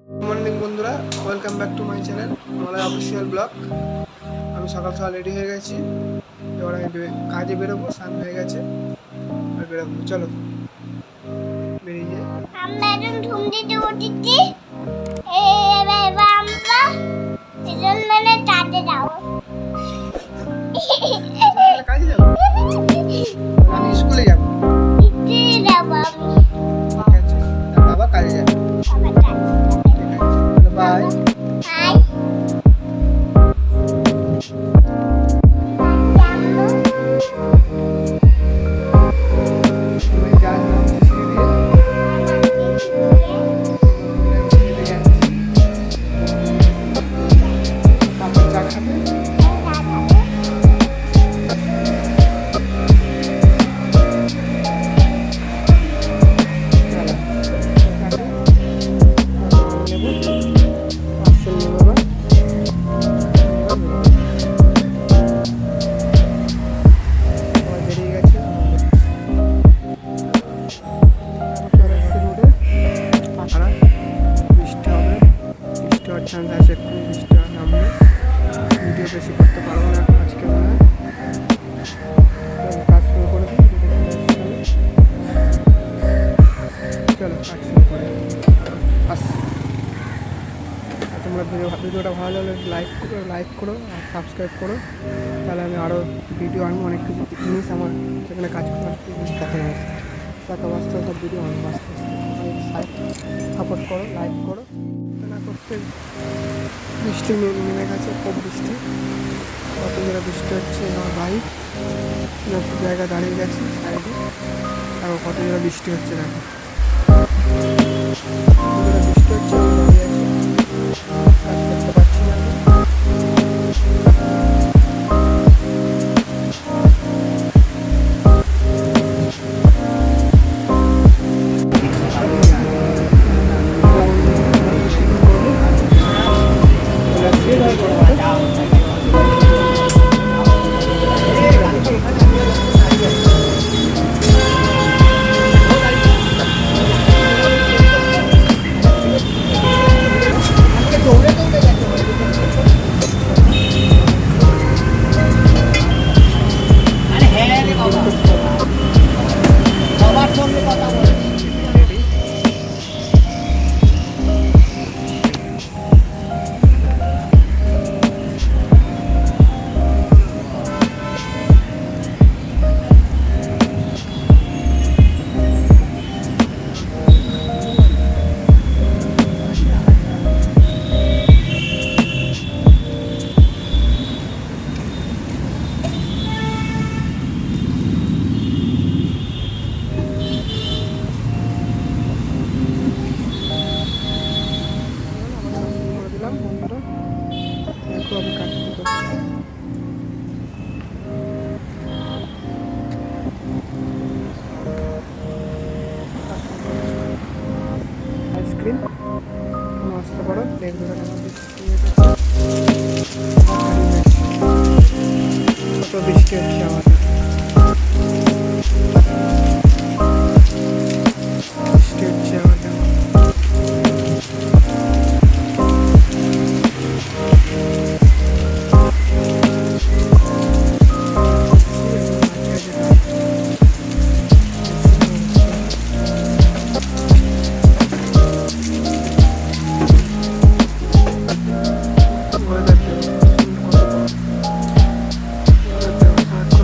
Good morning বন্ধুরা, welcome back to my channel Malay official blog. আমি সকাল সকাল রেডি হয়ে গেছি। এবার আমি কাজে বেরোবো, স্নান হয়ে গেছে আর বেরোবো। চলো বেরিয়ে যাই। আমরা এখন ঘুম দিতে উঠেছি। এবার আমরা এজন মানে কাজে যাবো। কাজে যাবো? আমি স্কুলে যাবো। স্কুলে যাবো আমি। ঠিক আছে, বাবা কাজে যাবে। আবার কাজে যাবো। বাই। হাই। চান্স আছে, একটু বৃষ্টি নামবে। ভিডিও বেশি করতে পারবো না এখন আজকে, মনে হয় কাজ শুরু করে দিই। চলো কাজ শুরু করে আস। তোমরা ভিডিওটা ভালো লাগলে লাইক করো আর সাবস্ক্রাইব করো, তাহলে আমি আরও ভিডিও আনবো। অনেক কিছু জিনিস আমার সেখানে কাজ করে দেখা যাবে। টাকা বাঁচতে সব ভিডিও আনবো আস্তে আস্তে। সাপোর্ট করো, লাইক করো। না করতে বৃষ্টি নেমে গেছে, খুব বৃষ্টি, কত জোরে বৃষ্টি হচ্ছে। আমার বাইক একটু জায়গা দাঁড়িয়ে গেছে সাইডে, আর কত জোরে বৃষ্টি হচ্ছে দেখো। বৃষ্টি হচ্ছে, আমি দাঁড়িয়ে আছি, কাজ করতে পারছি না। আমি কাজ করছি। আইসক্রিম আসতে পারো, দেখবে কত বৃষ্টি হচ্ছে আমাদের। বৃষ্টি হচ্ছে আমাদের।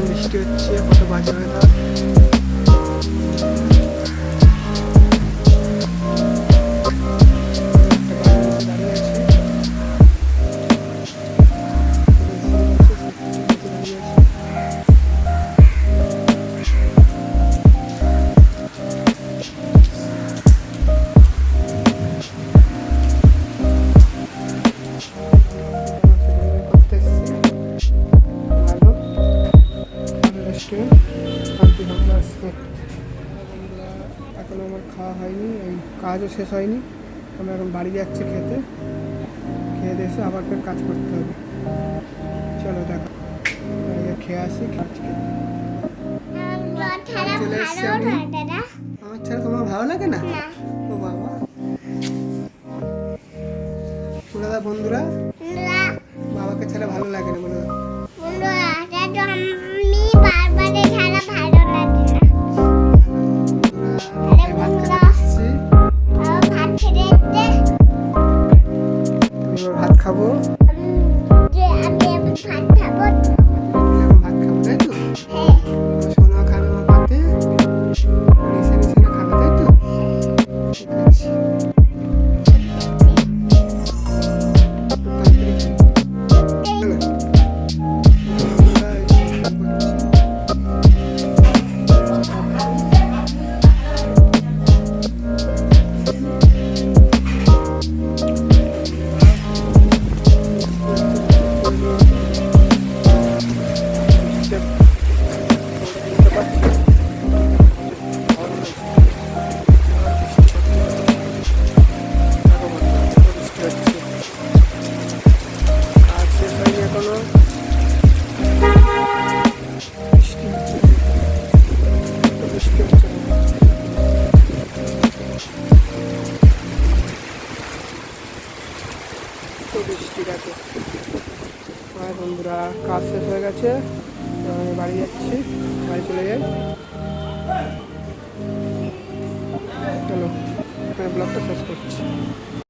বৃষ্টি হচ্ছে, কত বাজে ওয়েদার। এখনও আমার খাওয়া হয়নি, এই কাজও শেষ হয়নি। আমি এখন বাড়ি যাচ্ছি খেতে, খেয়ে এসে আবার ফের কাজ করতে হবে। চলো দেখো, খেয়ে আসি। চলে এসছি আমি। আমার ছাড়া তোমার ভালো লাগে না? ও বাবা, বলে দাও বন্ধুরা, বন্ধুরা বাবাকে ছাড়া ভালো লাগে না বলে দাও। বন্ধুরা এটা তো আমি বারবারে ছাড়া ভালো লাগে না। বন্ধুরা, আমি ভাত খেতে বসছি। ভাত খেতে এসে আমি এবার ভাত খাবো। আমি ভাত খাবো। আমি এখন ভাত খাবো, তাই তো? হ্যাঁ আমার সোনা খাবে আমার পাতে, নিশে নিশে না খাবে, তাই তো? ঠিক আছে। তো তাড়াতাড়ি খাই। চলো। বন্ধুরা, এই যে ভাত করছি। কাজ শেষ হয়নি এখনো। বৃষ্টি হচ্ছে। বৃষ্টি হচ্ছে। তো বৃষ্টি দেখো। আর বন্ধুরা, কাজ শেষ হয়ে গেছে, এবার আমি বাড়ি যাচ্ছি, বাড়ি চলে যাই। চলো, এখানে ব্লগটা শেষ করছি।